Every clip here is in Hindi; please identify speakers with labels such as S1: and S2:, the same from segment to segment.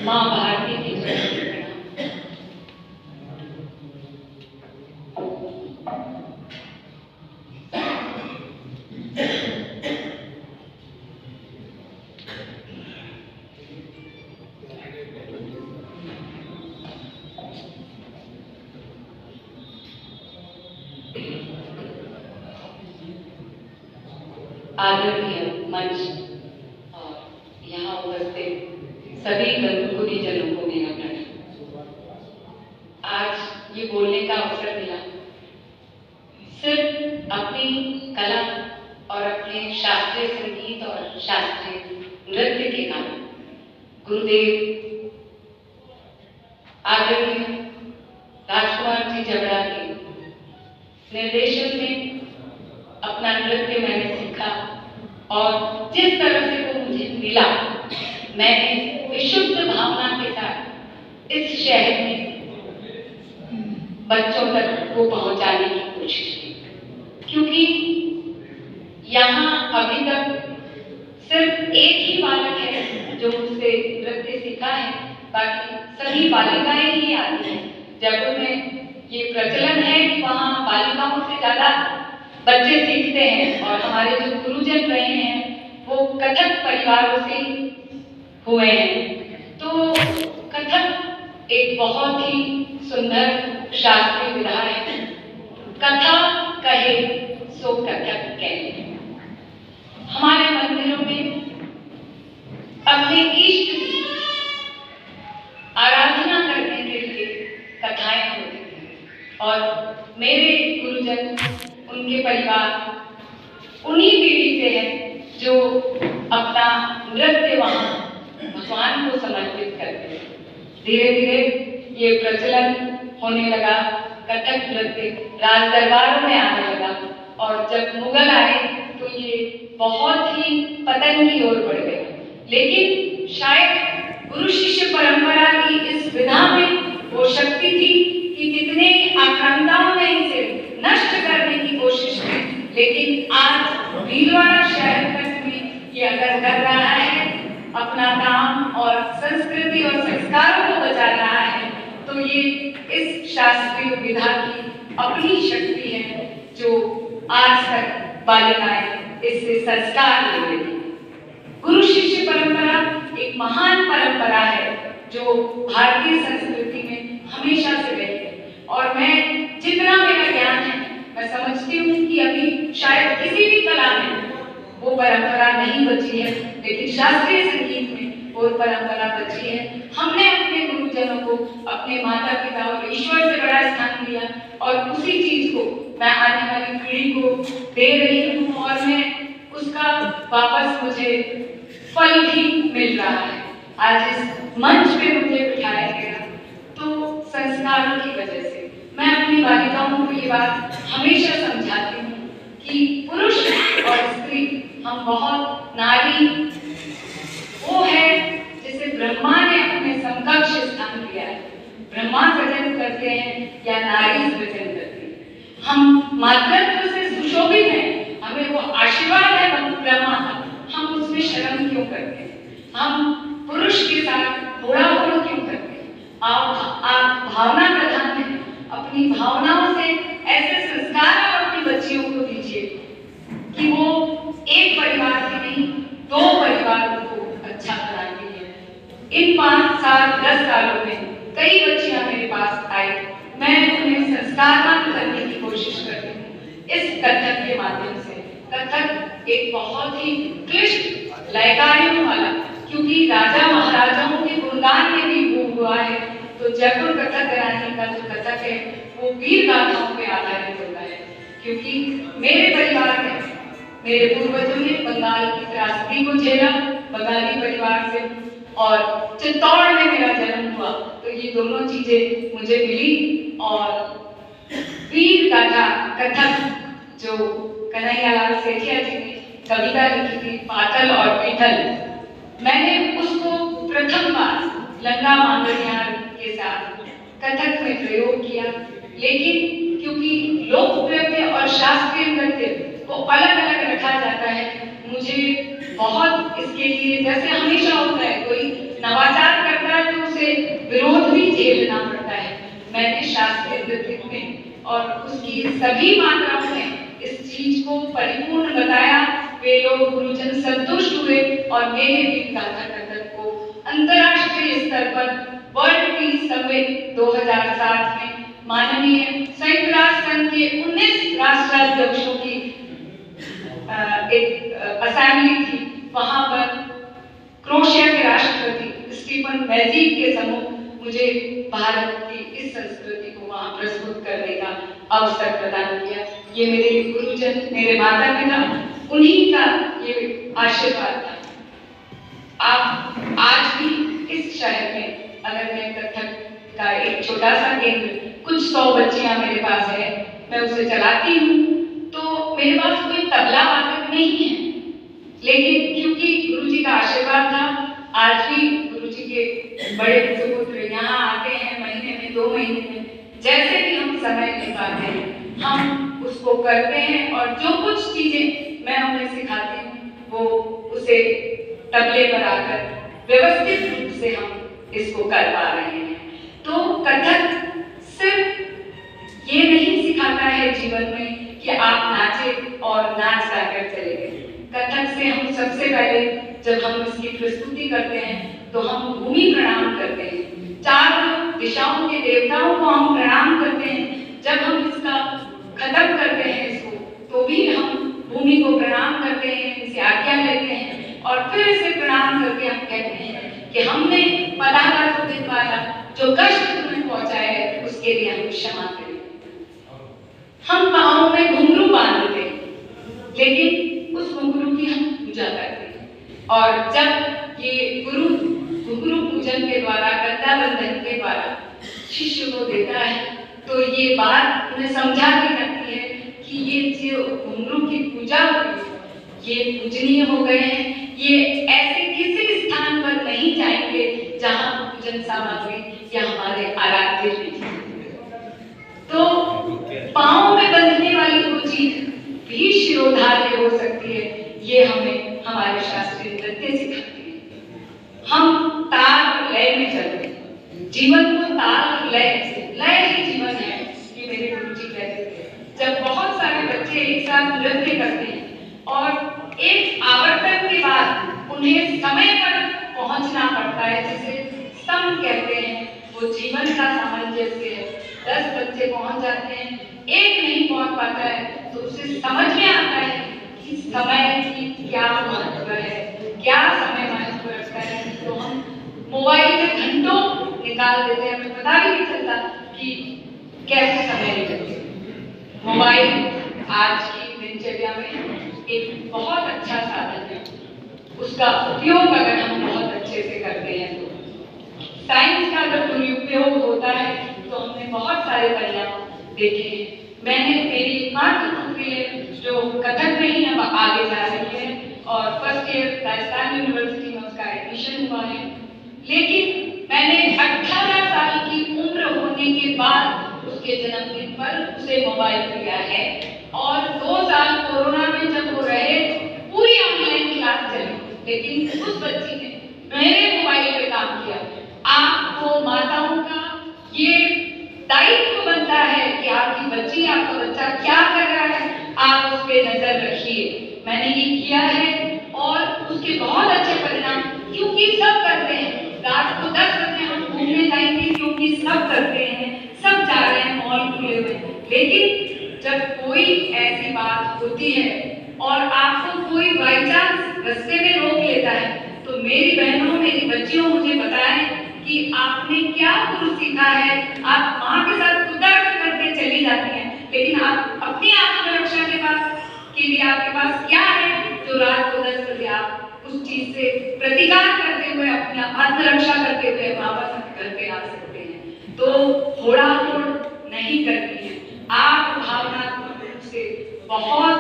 S1: माँ भारती की जय। आदरणीय मंच और यहाँ उपस्थित सभी गुरुजनों को मेरा प्रणाम। आज ये बोलने का अवसर मिला सिर्फ अपनी कला और अपने शास्त्रीय संगीत और शास्त्रीय नृत्य के कारण। गुरुदेव आदरणीय राजकुमार जी जबड़ा के निर्देशन में अपना नृत्य मैंने सीखा और जिस तरह से वो मुझे मिला, मैंने विशुद्ध भावना के साथ इस शहर में बच्चों तक को पहुंचाने की कोशिश की, क्योंकि यहाँ अभी तक सिर्फ एक ही बालक है जो मुझसे नृत्य सीखा है, बाकी सभी बालिकाएं ही आती हैं। जयपुर में ये प्रचलन है कि वहाँ बालिकाओं से ज्यादा बच्चे सीखते हैं और हमारे जो गुरुजन रहे हैं वो कथक परिवारों से हुए हैं। तो कथक एक बहुत ही सुंदर शास्त्रीय विधा है। कथा कहे सो कथक कहे। हमारे मंदिरों में अपने इष्ट की आराधना करने के लिए कथाएं होती हैं और मेरे गुरुजन, उनके परिवार उन्हीं पीढ़ी से है जो अपना नृत्य वहाँ भगवान को समर्पित करते हैं। धीरे धीरे ये प्रचलन होने लगा, कथक नृत्य राज दरबारों में आने लगा और जब मुगल आए तो ये बहुत ही पतन की ओर बढ़ गया। लेकिन शायद गुरु शिष्य परंपरा की इस विधा में वो शक्ति थी कि कितने आक्रांताओं ने इसे नष्ट करने की कोशिश की, लेकिन आज भीलवाड़ा शहर तक में ये अगर कर रहा है अपना काम और संस्कृति और संस्कारों को बचा रहा है, तो ये इस शास्त्रीय विधा की अपनी शक्ति है जो आज तक बालिकाएं इससे संस्कार ले रही। गुरु शिष्य परंपरा एक महान परंपरा है जो भारतीय संस्कृति में हमेशा से रही है और मैं जितना मेरा ज्ञान है मैं समझती हूँ कि अभी शायद किसी भी कला में वो परंपरा नहीं बची है, लेकिन शास्त्रीय संगीत में वो परंपरा बची है। हमने अपने गुरुजनों को, अपने माता पिता और ईश्वर से बड़ा स्थान दिया और उसी चीज को मैं आने वाली पीढ़ी को दे रही हूँ और मैं उसका वापस मुझे फल भी मिल रहा है। आज इस मंच पे मुझे बिठाया गया तो संस्कारों की वजह से मैं अपनी बालिकाओं को ये बात हमेशा समझाती हूँ कि पुरुष और स्त्री हम बहुत नारी वो है जिसे ब्रह्मा ने अपने समकक्ष स्थान दिया है। ब्रह्मा सृजन करते हैं या नारी सृजन करती है। हम मातृत्व से सुशोभित हैं, हमें वो आशीर्वाद है ब्रह्मा का, हम उसमें शर्म क्यों करते हैं? हम पुरुष के साथ घोड़ा घोड़ क्यों करते हैं? आप भावना प्रधान हैं, अपनी भावनाओं से ऐसे संस्कार आप अपनी बच्चियों को दीजिए कि वो एक परिवार के नहीं 2 परिवारों को अच्छा बनाती है। इन 5 साल 10 सालों में कई बच्चियां मेरे पास आई, मैं उन्हें संस्कारवान करने की कोशिश करती हूँ इस कथक के माध्यम से। कथक एक बहुत ही क्लिष्ट लयकारियों वाला, क्योंकि राजा महाराजाओं के गुणगान में भी वो हुआ है, तो जयपुर कथक घराने का जो कथक है वो वीर गाथाओं पे आधारित होता है। क्योंकि मेरे परिवार में मेरे पूर्वजों ने बंगाल की त्रासदी को झेला, बंगाली परिवार से, और चित्तौड़ में मेरा जन्म हुआ, तो ये दोनों चीजें मुझे मिली। और वीर गाथा कथक जो कन्हैयालाल सेठिया जी ने कविता लिखी थी, पातल और पीतल, मैंने उसको प्रथम बार लंगा मांगणियार के साथ कथक में प्रयोग किया। लेकिन क्योंकि लोक नृत्य और शास्त्रीय नृत्य को अलग अलग रखा जाता है, मुझे बहुत इसके लिए, जैसे हमेशा होता है, कोई नवाचार करता है तो उसे विरोध भी झेलना पड़ता है। मैंने शास्त्रीय नृत्य में और उसकी सभी मात्राओं में इस चीज को परिपूर्ण बताया। वे लोग गुरुजन संतुष्ट हुए और मेरे गीत गाथा कथक को अंतर्राष्ट्रीय स्तर पर वर्ल्ड पीस समिट 2007 में माननीय संयुक्त राष्ट्र संघ के 19 राष्ट्राध्यक्षों की एक असेंबली थी, वहां पर क्रोएशिया के राष्ट्रपति स्टीफन मैजिक के सम्मुख मुझे भारत की इस संस्कृति को वहां प्रस्तुत करने का अवसर प्रदान किया। ये मेरे गुरुजन, मेरे माता पिता, उन्हीं का ये आशीर्वाद था। आप आज भी इस शहर में, अगर मैं कथक का एक छोटा सा केंद्र, कुछ 100 बच्चियां मेरे पास है, मैं उसे चलाती हूँ, तो मेरे पास कोई तबला वादक नहीं है, लेकिन क्योंकि गुरुजी का आशीर्वाद था, आज भी गुरुजी के बड़े पुत्र यहाँ आते हैं महीने में, 2 महीने में, जैसे भी हम समय ले पाते हैं हम उसको करते हैं। और जो कुछ चीजें मैं उन्हें सिखाती हूँ वो उसे तबले पर आकर व्यवस्थित रूप से हम इसको कर पा रहे हैं। तो कथक सिर्फ ये नहीं सिखाता है जीवन में कि आप नाचे और नाच गाकर चले गए। कथक से हम सबसे पहले जब हम इसकी प्रस्तुति करते हैं तो हम भूमि प्रणाम करते हैं, 4 दिशाओं के देवताओं को हम प्रणाम करते हैं। जब हम इसका खत्म करते हैं इसको, तो भी हम भूमि को प्रणाम करते हैं, इसे आज्ञा लेते हैं और फिर इसे प्रणाम करके हम कहते हैं कि हमने पदाला को दिन वाला जो कष्ट तुम्हें पहुंचाया है उसके लिए हम क्षमा करें। हम पाँव में घुंघरू बांधते हैं, लेकिन उस घुंघरू की हम पूजा करते हैं। और जब ये गुरु घुंघरू पूजन के द्वारा, गद्दा बंधन के द्वारा शिष्य को देता है, तो ये बात उन्हें समझा दी जाती है कि ये जो घुंघरू की पूजा होती है ये पूजनीय हो गए हैं, ये ऐसे किसी स्थान पर नहीं जाएंगे जहां पूजन सामग्री या हमारे आराध्य नहीं। तो पाँव में बंधने वाली वो चीज भी शिरोधार्य हो सकती है, ये हमें हमारे शास्त्रीय नृत्य सिखाती है। हम ताल लय में चलते हैं, जीवन को ताल लय ही जीवन है, ये मेरे गुरुजी कहते थे। जब बहुत सारे बच्चे एक साथ नृत्य करते हैं और एक आवर्तन के बाद उन्हें समय पर पहुंचना पड़ता है, जिसे सम कहते हैं, वो जीवन का सामंजस्य है। 10 बच्चे पहुंच जाते हैं, एक नहीं पहुंच पाता है, तो उसे समझ में आता है कि समय की क्या महत्व है, क्या समय महत्व रखता है। तो हम मोबाइल में घंटों निकाल देते हैं, हमें पता भी नहीं चलता कि कैसे समय निकलते। मोबाइल आज की दिनचर्या में एक बहुत अच्छा साधन है, उसका उपयोग अगर हम बहुत अच्छे से करते हैं तो। साइंस का अगर दुरुपयोग होता है तो हमने बहुत सारे परिणाम देखे हैं। मैंने मेरी एकमात्र पुत्री है जो कथक में ही अब आगे जा रही है और फर्स्ट ईयर राजस्थान यूनिवर्सिटी में उसका एडमिशन हुआ है, लेकिन मैंने 18 साल की उम्र होने के बाद उसके जन्मदिन पर उसे मोबाइल दिया है और 2 साल कोरोना में जब वो रहे पूरी ऑनलाइन क्लास चली, लेकिन उस बच्ची ने मेरे मोबाइल पे काम किया। आपको माताओं का ये दायित्व बनता है कि आपकी बच्ची, आपका बच्चा क्या कर रहा है, आप उस पे नजर रखिए। मैंने ये किया है और उसके बहुत अच्छे परिणाम, क्योंकि सब करते हैं। रात को 10 बजे हम घूमने जाएंगे क्योंकि सब करते हैं, सब जा रहे हैं मॉल खुले हुए, लेकिन जब कोई ऐसी बात होती है और आपको कोई बाई चांस रास्ते में रोक लेता है, तो मेरी बहनों, मेरी बच्चियों, मुझे बताएं कि आपने क्या गुरु सीखा है। आप माँ के साथ खुदा करते चली जाती हैं, लेकिन आप अपनी आत्मरक्षा के लिए आपके पास क्या है जो रात को 10 बजे आप उस चीज से प्रतिकार करते हुए, अपनी आत्मरक्षा करते हुए वापस घर पे आ सकते हैं। तो होड़ा-फोड़ नहीं करनी है, आप भावनात्मक रूप से बहुत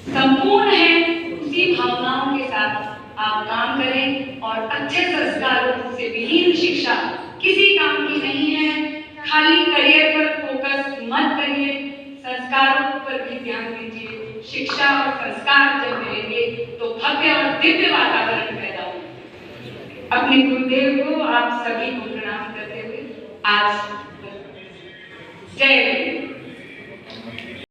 S1: संपूर्ण हैं, उसी भावनाओं के साथ आप काम करें और अच्छे संस्कारों से विहीन शिक्षा किसी काम की नहीं है। खाली करियर पर फोकस मत करिए, संस्कारों पर भी ध्यान दीजिए, शिक्षा और संस्कार जब मिलेंगे तो भव्य और दिव्य वातावरण पैदा होगा। अपने गुरुदेव को आप सभी को प्रणाम करते हुए आज जय